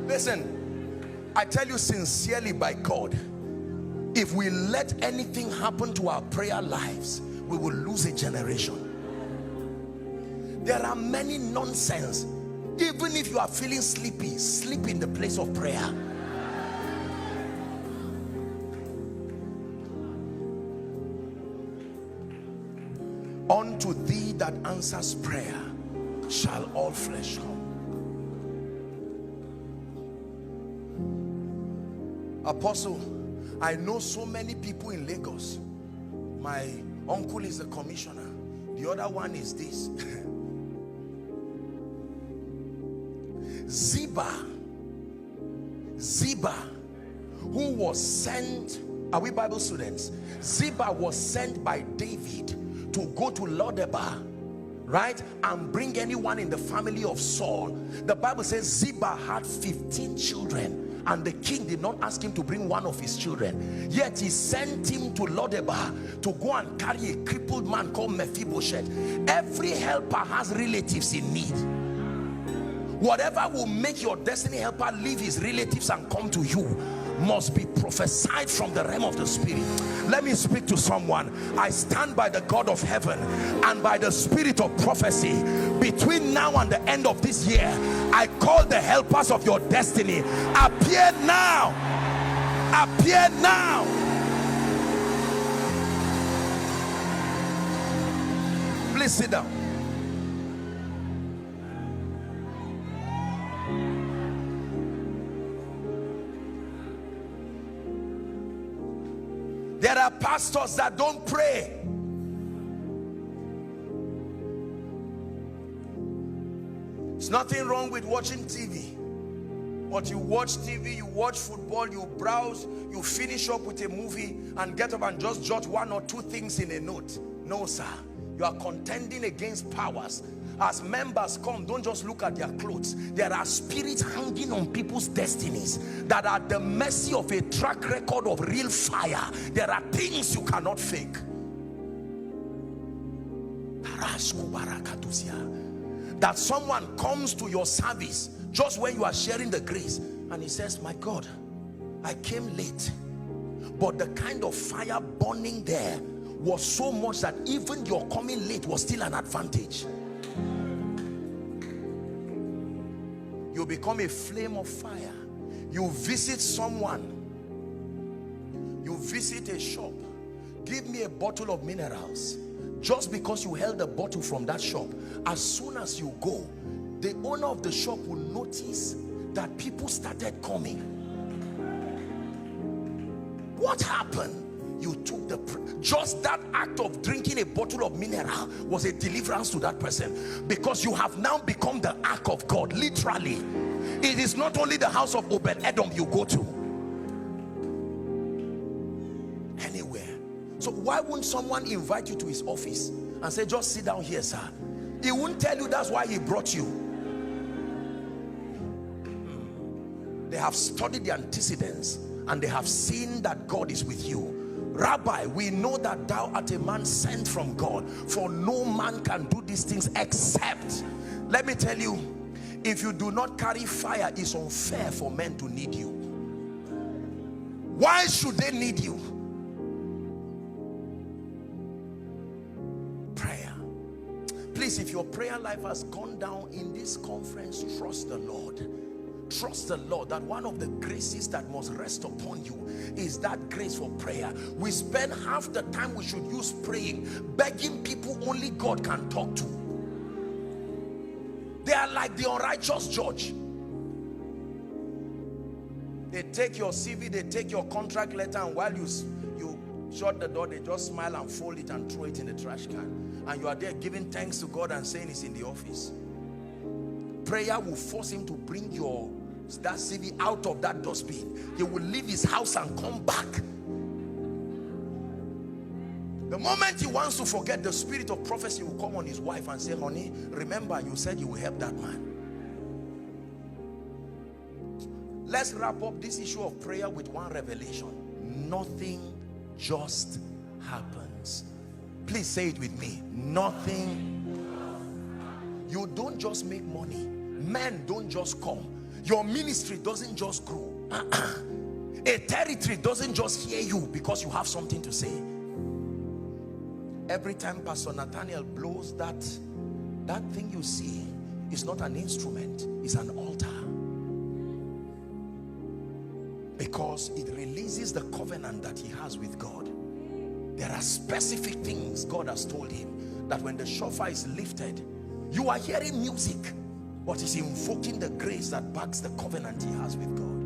Listen, I tell you sincerely by God, if we let anything happen to our prayer lives, we will lose a generation. There are many nonsense. Even if you are feeling sleepy, sleep in the place of prayer. Unto thee that answers prayer shall all flesh come. Apostle, I know so many people in Lagos. My uncle is a commissioner. The other one is this. Ziba, who was sent, are we Bible students? Ziba was sent by David to go to Lodebar, right, and bring anyone in the family of Saul. The Bible says Ziba had 15 children, and the king did not ask him to bring one of his children, yet he sent him to Lodebar to go and carry a crippled man called Mephibosheth. Every helper has relatives in need. Whatever will make your destiny helper leave his relatives and come to you must be prophesied from the realm of the spirit. Let me speak to someone. I stand by the God of heaven and by the spirit of prophecy. Between now and the end of this year, I call the helpers of your destiny. Appear now. Appear now. Please sit down. There are pastors that don't pray. There's nothing wrong with watching TV. But you watch TV, you watch football, you browse, you finish up with a movie and get up and just jot one or two things in a note. No, sir. You are contending against powers. As members come, don't just look at their clothes. There are spirits hanging on people's destinies that are the mercy of a track record of real fire. There are things you cannot fake. That someone comes to your service just when you are sharing the grace and he says, my God, I came late, but the kind of fire burning there was so much that even your coming late was still an advantage. You become a flame of fire. You visit someone, you visit a shop, give me a bottle of minerals. Just because you held a bottle from that shop, as soon as you go, the owner of the shop will notice that people started coming. What happened? You took just that act of drinking a bottle of mineral was a deliverance to that person, because you have now become the ark of God. Literally, it is not only the house of Obed-Edom you go to, anywhere. So why wouldn't someone invite you to his office and say, just sit down here, sir? He won't tell you that's why he brought you. They have studied the antecedents and they have seen that God is with you. Rabbi, we know that thou art a man sent from God, for no man can do these things except. Let me tell you, if you do not carry fire, it's unfair for men to need you. Why should they need you? Prayer. Please, if your prayer life has gone down in this conference, trust the Lord. Trust the Lord that one of the graces that must rest upon you is that grace for prayer. We spend half the time we should use praying, begging people only God can talk to. They are like the unrighteous judge. They take your CV, they take your contract letter, and while you shut the door, they just smile and fold it and throw it in the trash can. And you are there giving thanks to God and saying it's in the office. Prayer will force him to bring that CV out of that dustbin. He will leave his house and come back. The moment he wants to forget, the spirit of prophecy will come on his wife and say, honey, remember you said you will help that man. Let's wrap up this issue of prayer with one revelation. Nothing just happens. Please say it with me. Nothing. You don't just make money. Men don't just come. Your ministry doesn't just grow. A territory doesn't just hear you because you have something to say. Every time Pastor Nathaniel blows that thing you see is not an instrument, it's an altar. Because it releases the covenant that he has with God. There are specific things God has told him, that when the shofar is lifted, you are hearing music, but he's invoking the grace that backs the covenant he has with God.